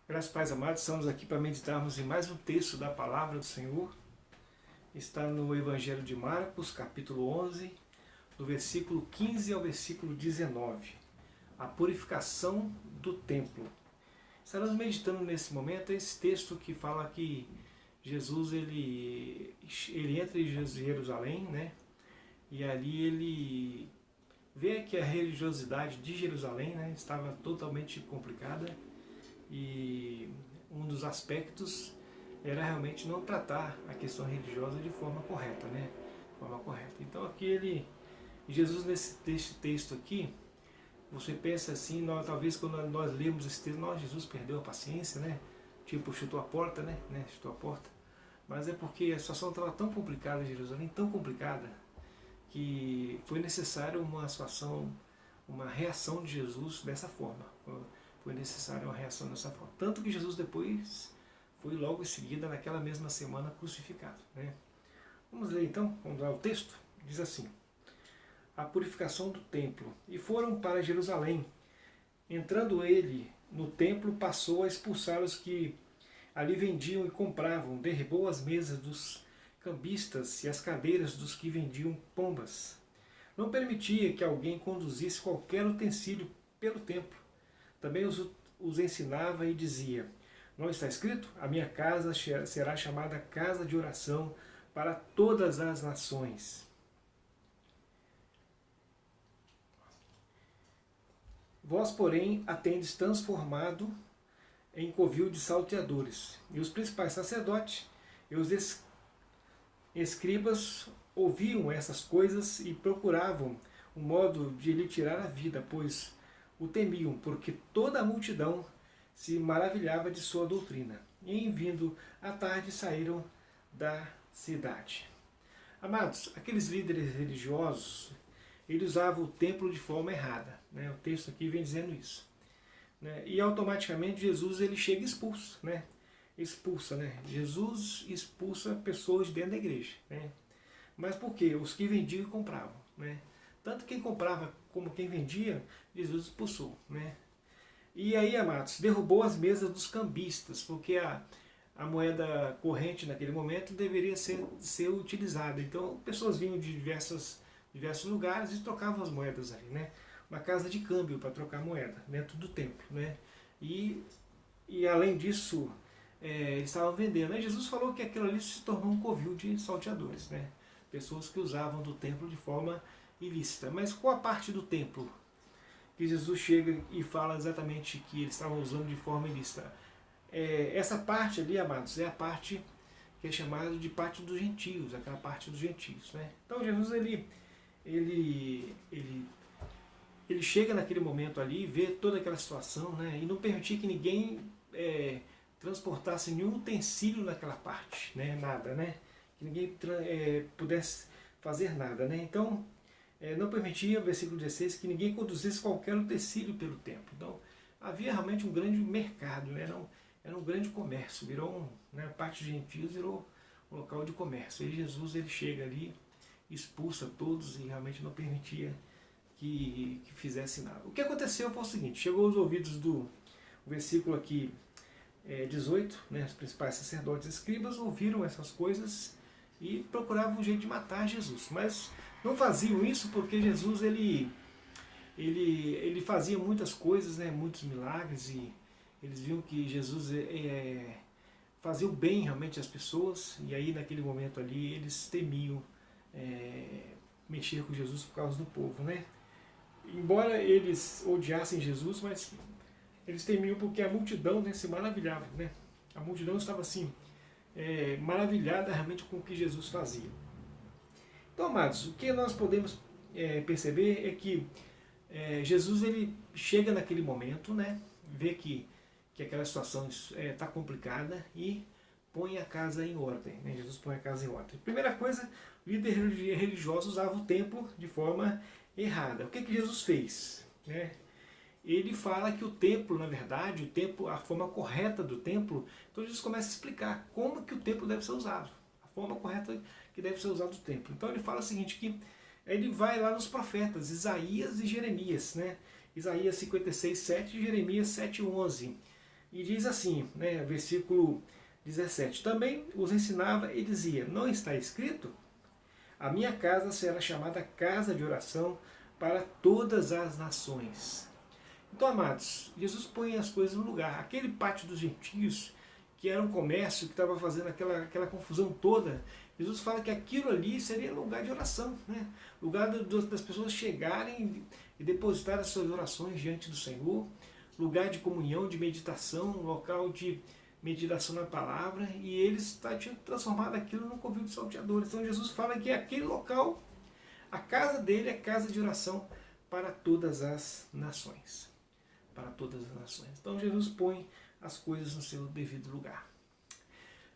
Graças, Pais amados, estamos aqui para meditarmos em mais um texto da Palavra do Senhor. Está no Evangelho de Marcos, capítulo 11, do versículo 15 ao versículo 19. A purificação do templo. Estaremos meditando nesse momento esse texto que fala que Jesus ele entra em Jerusalém, né? E ali ele vê que a religiosidade de Jerusalém, né, estava totalmente complicada. E um dos aspectos era realmente não tratar a questão religiosa de forma correta, né? De forma correta. Então aqui Jesus nesse texto aqui, você pensa assim, talvez quando nós lemos esse texto, Jesus perdeu a paciência, né? Tipo, chutou a porta, né? Chutou a porta. Mas é porque a situação estava tão complicada em Jerusalém, tão complicada, que foi necessário uma reação de Jesus dessa forma. Foi necessária uma reação dessa forma. Tanto que Jesus depois foi logo em seguida, naquela mesma semana, crucificado, né? Vamos ler então, vamos lá o texto. Diz assim: a purificação do templo. E foram para Jerusalém. Entrando ele no templo, passou a expulsar os que ali vendiam e compravam, derribou as mesas dos cambistas e as cadeiras dos que vendiam pombas. Não permitia que alguém conduzisse qualquer utensílio pelo templo. Também os ensinava e dizia: não está escrito? A minha casa será chamada casa de oração para todas as nações. Vós, porém, a tendes transformado em covil de salteadores. E os principais sacerdotes e os escribas ouviam essas coisas e procuravam um modo de lhe tirar a vida, pois o temiam, porque toda a multidão se maravilhava de sua doutrina. E em vindo à tarde saíram da cidade. Amados, aqueles líderes religiosos, eles usavam o templo de forma errada, né? O texto aqui vem dizendo isso, né? E automaticamente Jesus ele chega expulso, né? Expulsa, né? Jesus expulsa pessoas de dentro da igreja, né? Mas por quê? Os que vendiam e compravam, né? Tanto quem comprava como quem vendia, Jesus expulsou, né? E aí, amados, derrubou as mesas dos cambistas, porque a moeda corrente naquele momento deveria ser utilizada. Então, pessoas vinham de diversos lugares e trocavam as moedas ali, né? Uma casa de câmbio para trocar moeda dentro do templo, né? E além disso, eles estavam vendendo. Aí Jesus falou que aquilo ali se tornou um covil de salteadores, né? Pessoas que usavam do templo de forma ilícita. Mas qual a parte do templo que Jesus chega e fala exatamente que eles estavam usando de forma ilícita? Essa parte ali, amados, é a parte que é chamada de parte dos gentios, aquela parte dos gentios, né? Então Jesus ele chega naquele momento ali, vê toda aquela situação, né? E não permitir que ninguém transportasse nenhum utensílio naquela parte, né? Nada, né? Que ninguém pudesse fazer nada, né? Então, não permitia, versículo 16, que ninguém conduzisse qualquer utensílio pelo templo. Então, havia realmente um grande mercado, né? Era um grande comércio, virou a parte de gentios virou um local de comércio. E Jesus ele chega ali, expulsa todos e realmente não permitia que fizesse nada. O que aconteceu foi o seguinte: chegou aos ouvidos do versículo aqui 18, né? Os principais sacerdotes e escribas ouviram essas coisas e procuravam um jeito de matar Jesus, mas não faziam isso porque Jesus ele fazia muitas coisas, né, muitos milagres, e eles viam que Jesus fazia o bem realmente às pessoas, e aí naquele momento ali eles temiam mexer com Jesus por causa do povo, né? Embora eles odiassem Jesus, mas eles temiam porque a multidão, né, se maravilhava, né? A multidão estava assim maravilhada realmente com o que Jesus fazia. Então, amados, o que nós podemos perceber é que Jesus ele chega naquele momento, né, vê que aquela situação está complicada e põe a casa em ordem, né? Jesus põe a casa em ordem. Primeira coisa, o líder religioso usava o templo de forma errada. O que Jesus fez, né? Ele fala que o templo, na verdade, a forma correta do templo, então Jesus começa a explicar como que o templo deve ser usado, a forma correta que deve ser usado o templo. Então ele fala o seguinte, que ele vai lá nos profetas, Isaías e Jeremias, né? Isaías 56, 7 e Jeremias 7, 11. E diz assim, né, versículo 17: também os ensinava e dizia: não está escrito? A minha casa será chamada casa de oração para todas as nações. Então, amados, Jesus põe as coisas no lugar. Aquele pátio dos gentios, que era um comércio que estava fazendo aquela confusão toda, Jesus fala que aquilo ali seria lugar de oração, né? Lugar das pessoas chegarem e depositar as suas orações diante do Senhor, lugar de comunhão, de meditação, local de meditação na palavra, e eles tinham transformado aquilo num convívio de salteadores. Então Jesus fala que aquele local, a casa dele é casa de oração para todas as nações. Para todas as nações. Então Jesus põe as coisas no seu devido lugar.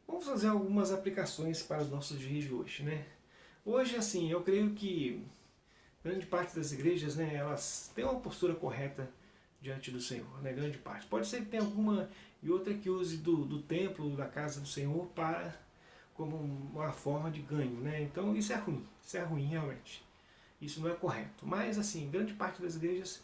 Vamos fazer algumas aplicações para os nossos dias de hoje, né? Hoje, assim, eu creio que grande parte das igrejas, né, elas têm uma postura correta diante do Senhor, né? Grande parte. Pode ser que tenha alguma e outra que use do templo, da casa do Senhor, como uma forma de ganho, né? Então isso é ruim realmente. Isso não é correto. Mas, assim, grande parte das igrejas,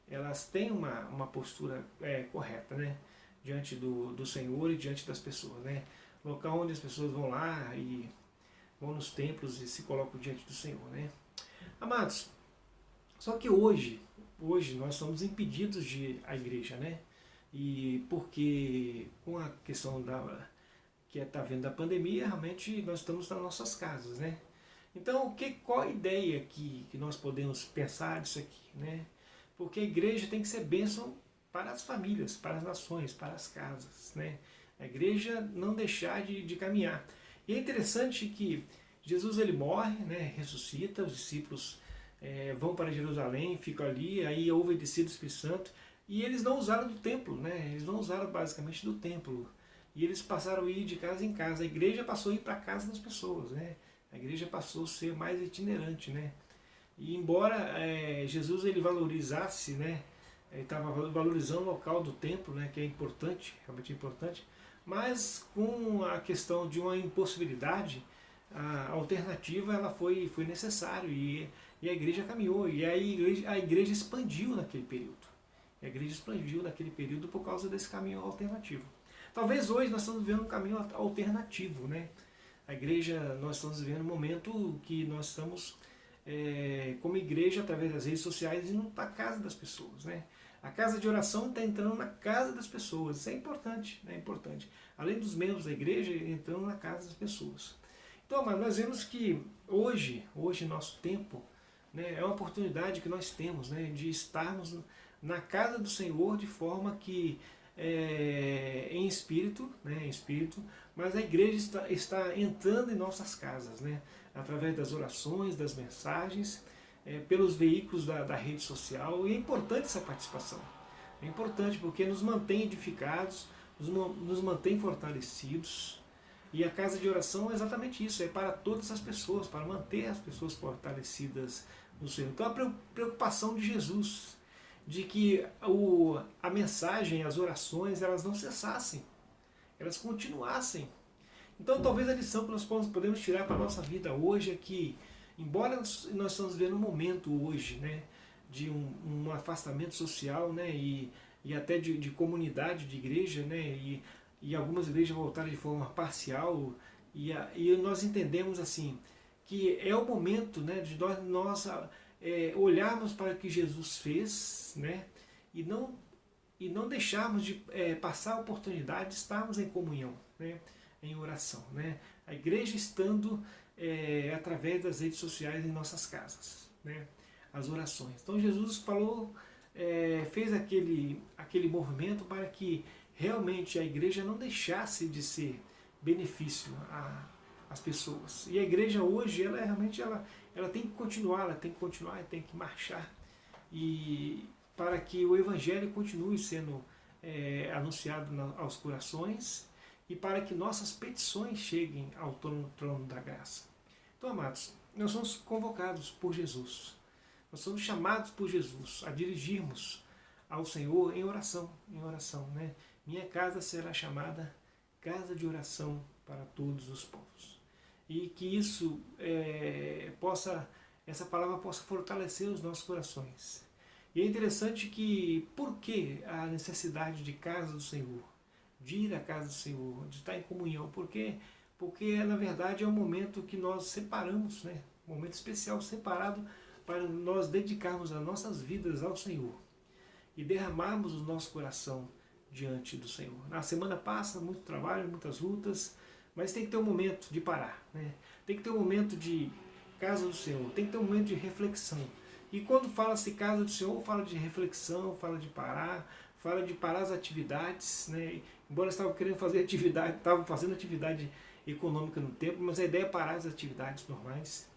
elas têm uma postura correta, né? Diante do Senhor e diante das pessoas, né? Local onde as pessoas vão lá e vão nos templos e se colocam diante do Senhor, né? Amados, só que hoje nós somos impedidos de ir à igreja, né? E porque com a questão que está vindo da pandemia, realmente nós estamos nas nossas casas, né? Então, qual a ideia que nós podemos pensar disso aqui, né? Porque a igreja tem que ser bênção para as famílias, para as nações, para as casas, né? A igreja não deixar de caminhar. E é interessante que Jesus ele morre, né? Ressuscita, os discípulos vão para Jerusalém, ficam ali, aí houve a descida do Espírito Santo, e eles não usaram do templo, né? Eles não usaram basicamente do templo. E eles passaram a ir de casa em casa. A igreja passou a ir para a casa das pessoas, né? A igreja passou a ser mais itinerante, né? E embora Jesus ele valorizasse, né? Ele estava valorizando o local do templo, né? Que é importante, realmente importante. Mas com a questão de uma impossibilidade, a alternativa ela foi necessário e a igreja caminhou. E a igreja expandiu naquele período. A igreja expandiu naquele período por causa desse caminho alternativo. Talvez hoje nós estamos vivendo um caminho alternativo, né? A igreja, nós estamos vivendo um momento que nós estamos, como igreja, através das redes sociais, indo para a casa das pessoas, né? A casa de oração está entrando na casa das pessoas. Isso é importante, né? É importante. Além dos membros da igreja, entrando na casa das pessoas. Então, mas nós vemos que hoje nosso tempo, né, é uma oportunidade que nós temos, né, de estarmos na casa do Senhor de forma que em espírito, né, mas a igreja está entrando em nossas casas, né, através das orações, das mensagens, pelos veículos da rede social, e é importante essa participação. É importante porque nos mantém edificados, nos mantém fortalecidos, e a casa de oração é exatamente isso, é para todas as pessoas, para manter as pessoas fortalecidas no Senhor. Então a preocupação de Jesus, de que a mensagem, as orações, elas não cessassem, elas continuassem. Então talvez a lição que nós podemos tirar para a nossa vida hoje é que, embora nós estamos vivendo um momento hoje, né, de um afastamento social, né, e até de comunidade de igreja, né, e algumas igrejas voltaram de forma parcial, e nós entendemos assim que é o momento, né, de nós olharmos para o que Jesus fez, né, e não deixarmos de passar a oportunidade de estarmos em comunhão, né, em oração, né, a igreja estando através das redes sociais em nossas casas, né, as orações. Então Jesus falou, fez aquele movimento para que realmente a igreja não deixasse de ser benefício às pessoas. E a igreja hoje, ela realmente ela tem que continuar, ela tem que marchar, e para que o Evangelho continue sendo anunciado aos corações, e para que nossas petições cheguem ao trono da graça. Então, amados, nós somos convocados por Jesus, nós somos chamados por Jesus a dirigirmos ao Senhor em oração, né? Minha casa será chamada casa de oração para todos os povos. E que essa palavra possa fortalecer os nossos corações. E é interessante que, por que a necessidade de casa do Senhor? De ir à casa do Senhor, de estar em comunhão? Por quê? Porque, na verdade, é um momento que nós separamos, né? Um momento especial, separado para nós dedicarmos as nossas vidas ao Senhor e derramarmos o nosso coração diante do Senhor. Na semana passa muito trabalho, muitas lutas, mas tem que ter um momento de parar, né? Tem que ter um momento de casa do Senhor, tem que ter um momento de reflexão. E quando fala-se casa do Senhor, fala de reflexão, fala de parar as atividades, né? Embora eu estava querendo fazer atividade, estava fazendo atividade econômica no tempo, mas a ideia é parar as atividades normais.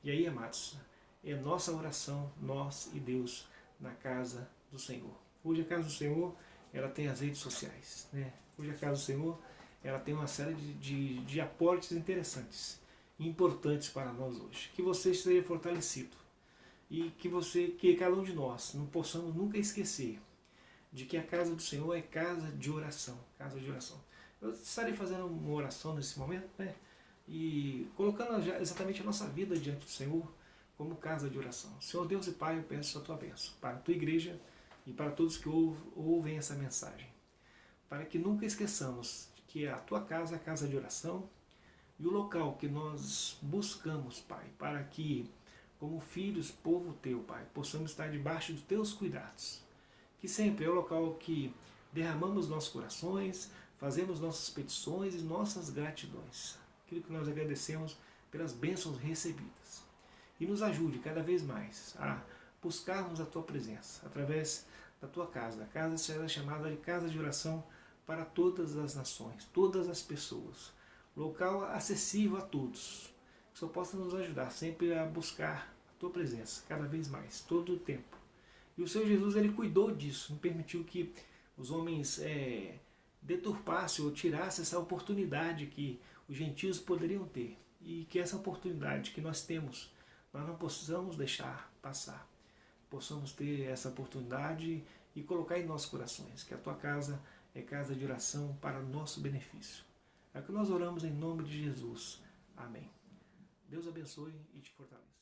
E aí, amados, é nossa oração, nós e Deus, na casa do Senhor. Hoje a casa do Senhor, ela tem as redes sociais, né? Hoje a casa do Senhor, ela tem uma série de aportes interessantes e importantes para nós hoje. Que você esteja fortalecido e que cada um de nós não possamos nunca esquecer de que a casa do Senhor é casa de oração, casa de oração. Eu estarei fazendo uma oração nesse momento, né? E colocando exatamente a nossa vida diante do Senhor como casa de oração. Senhor Deus e Pai, eu peço a tua bênção para a tua igreja e para todos que ouvem essa mensagem. Para que nunca esqueçamos que a tua casa é a casa de oração e o local que nós buscamos, Pai, para que, como filhos, povo teu, Pai, possamos estar debaixo dos teus cuidados. Que sempre é o local que derramamos nossos corações, fazemos nossas petições e nossas gratidões. Aquilo que nós agradecemos pelas bênçãos recebidas. E nos ajude cada vez mais a buscarmos a tua presença através da tua casa. A casa será chamada de casa de oração para todas as nações, todas as pessoas. Local acessível a todos. Que só possa nos ajudar sempre a buscar a tua presença cada vez mais, todo o tempo. E o Senhor Jesus, ele cuidou disso, não permitiu que os homens deturpassem ou tirassem essa oportunidade que os gentios poderiam ter. E que essa oportunidade que nós temos, nós não possamos deixar passar. Possamos ter essa oportunidade e colocar em nossos corações que a tua casa é casa de oração para nosso benefício. É o que nós oramos em nome de Jesus. Amém. Deus abençoe e te fortaleça.